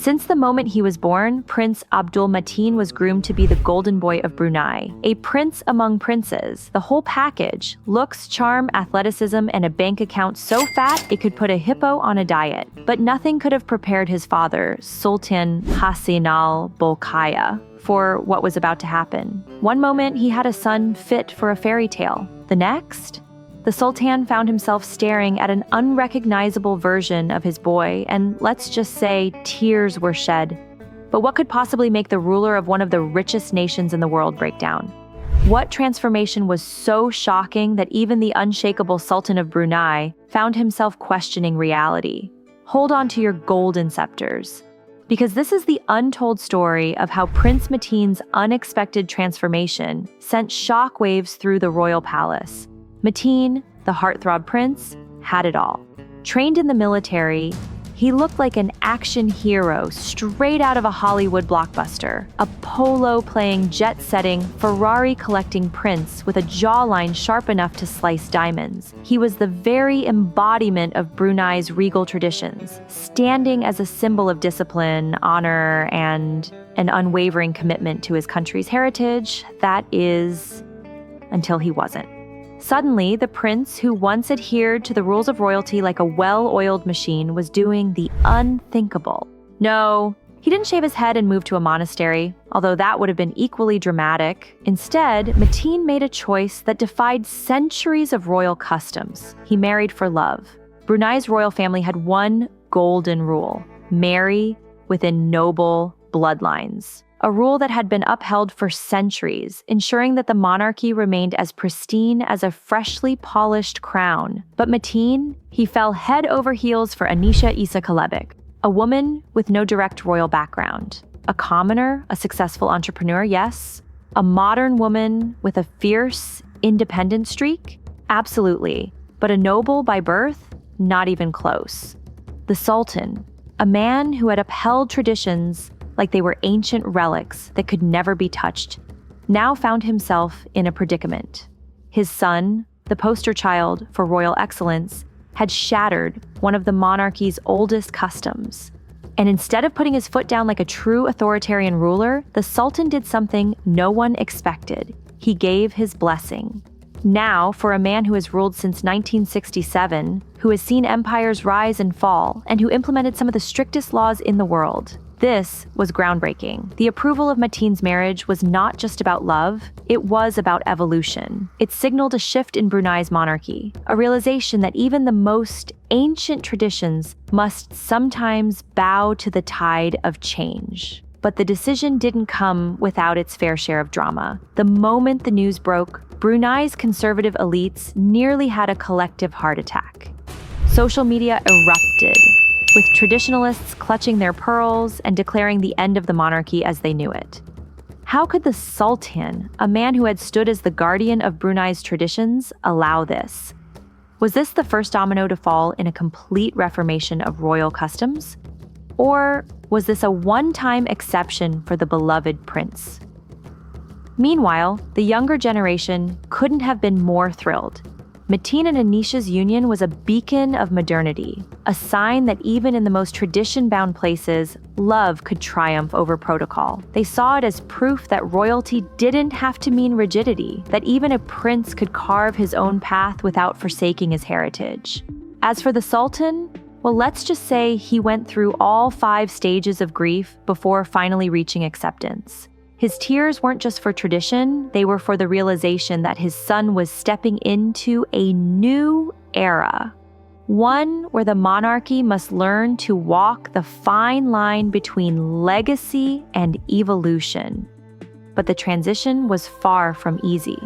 Since the moment he was born, Prince Abdul Mateen was groomed to be the golden boy of Brunei, a prince among princes. The whole package: looks, charm, athleticism, and a bank account so fat it could put a hippo on a diet. But nothing could have prepared his father, Sultan Al Brunei, for what was about to happen. One moment, he had a son fit for a fairy tale. The next, the Sultan found himself staring at an unrecognizable version of his boy, and let's just say tears were shed. But what could possibly make the ruler of one of the richest nations in the world break down? What transformation was so shocking that even the unshakable Sultan of Brunei found himself questioning reality? Hold on to your golden scepters, because this is the untold story of how Prince Mateen's unexpected transformation sent shockwaves through the royal palace. Mateen, the heartthrob prince, had it all. Trained in the military, he looked like an action hero straight out of a Hollywood blockbuster, a polo-playing, jet-setting, Ferrari-collecting prince with a jawline sharp enough to slice diamonds. He was the very embodiment of Brunei's regal traditions, standing as a symbol of discipline, honor, and an unwavering commitment to his country's heritage. That is, until he wasn't. Suddenly, the prince, who once adhered to the rules of royalty like a well-oiled machine, was doing the unthinkable. No, he didn't shave his head and move to a monastery, although that would have been equally dramatic. Instead, Mateen made a choice that defied centuries of royal customs. He married for love. Brunei's royal family had one golden rule: marry within noble bloodlines. A rule that had been upheld for centuries, ensuring that the monarchy remained as pristine as a freshly polished crown. But Mateen, he fell head over heels for Anisha Isa-Kalebic, a woman with no direct royal background. A commoner, a successful entrepreneur, yes. A modern woman with a fierce, independent streak? Absolutely. But a noble by birth? Not even close. The Sultan, a man who had upheld traditions like they were ancient relics that could never be touched, now found himself in a predicament. His son, the poster child for royal excellence, had shattered one of the monarchy's oldest customs. And instead of putting his foot down like a true authoritarian ruler, the Sultan did something no one expected. He gave his blessing. Now, for a man who has ruled since 1967, who has seen empires rise and fall, and who implemented some of the strictest laws in the world, this was groundbreaking. The approval of Mateen's marriage was not just about love, it was about evolution. It signaled a shift in Brunei's monarchy, a realization that even the most ancient traditions must sometimes bow to the tide of change. But the decision didn't come without its fair share of drama. The moment the news broke, Brunei's conservative elites nearly had a collective heart attack. Social media erupted, with traditionalists clutching their pearls and declaring the end of the monarchy as they knew it. How could the Sultan, a man who had stood as the guardian of Brunei's traditions, allow this? Was this the first domino to fall in a complete reformation of royal customs? Or was this a one-time exception for the beloved prince? Meanwhile, the younger generation couldn't have been more thrilled. Mateen and Anisha's union was a beacon of modernity, a sign that even in the most tradition-bound places, love could triumph over protocol. They saw it as proof that royalty didn't have to mean rigidity, that even a prince could carve his own path without forsaking his heritage. As for the Sultan, well, let's just say he went through all 5 stages of grief before finally reaching acceptance. His tears weren't just for tradition, they were for the realization that his son was stepping into a new era. One where the monarchy must learn to walk the fine line between legacy and evolution. But the transition was far from easy.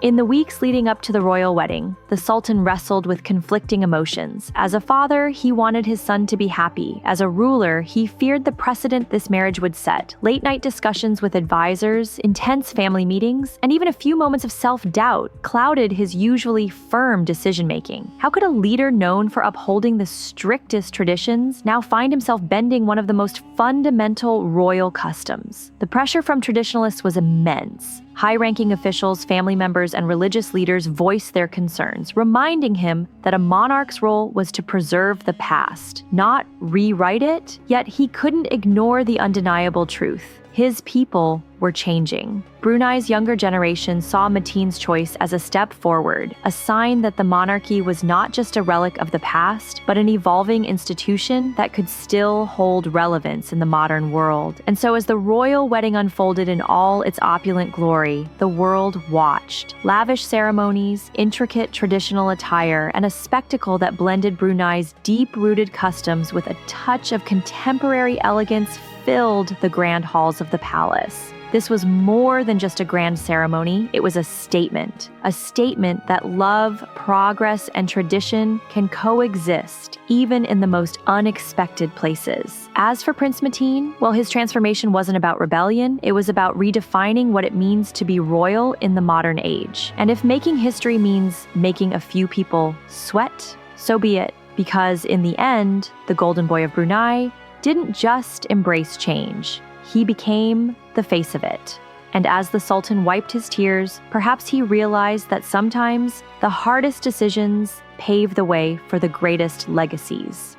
In the weeks leading up to the royal wedding, the Sultan wrestled with conflicting emotions. As a father, he wanted his son to be happy. As a ruler, he feared the precedent this marriage would set. Late-night discussions with advisors, intense family meetings, and even a few moments of self-doubt clouded his usually firm decision-making. How could a leader known for upholding the strictest traditions now find himself bending one of the most fundamental royal customs? The pressure from traditionalists was immense. High-ranking officials, family members, and religious leaders voiced their concerns, reminding him that a monarch's role was to preserve the past, not rewrite it. Yet he couldn't ignore the undeniable truth. His people were changing. Brunei's younger generation saw Mateen's choice as a step forward, a sign that the monarchy was not just a relic of the past, but an evolving institution that could still hold relevance in the modern world. And so as the royal wedding unfolded in all its opulent glory, the world watched. Lavish ceremonies, intricate traditional attire, and a spectacle that blended Brunei's deep-rooted customs with a touch of contemporary elegance filled the grand halls of the palace. This was more than just a grand ceremony, it was a statement that love, progress, and tradition can coexist, even in the most unexpected places. As for Prince Mateen, well, his transformation wasn't about rebellion, it was about redefining what it means to be royal in the modern age. And if making history means making a few people sweat, so be it. Because in the end, the Golden Boy of Brunei didn't just embrace change, he became the face of it. And as the Sultan wiped his tears, perhaps he realized that sometimes the hardest decisions pave the way for the greatest legacies.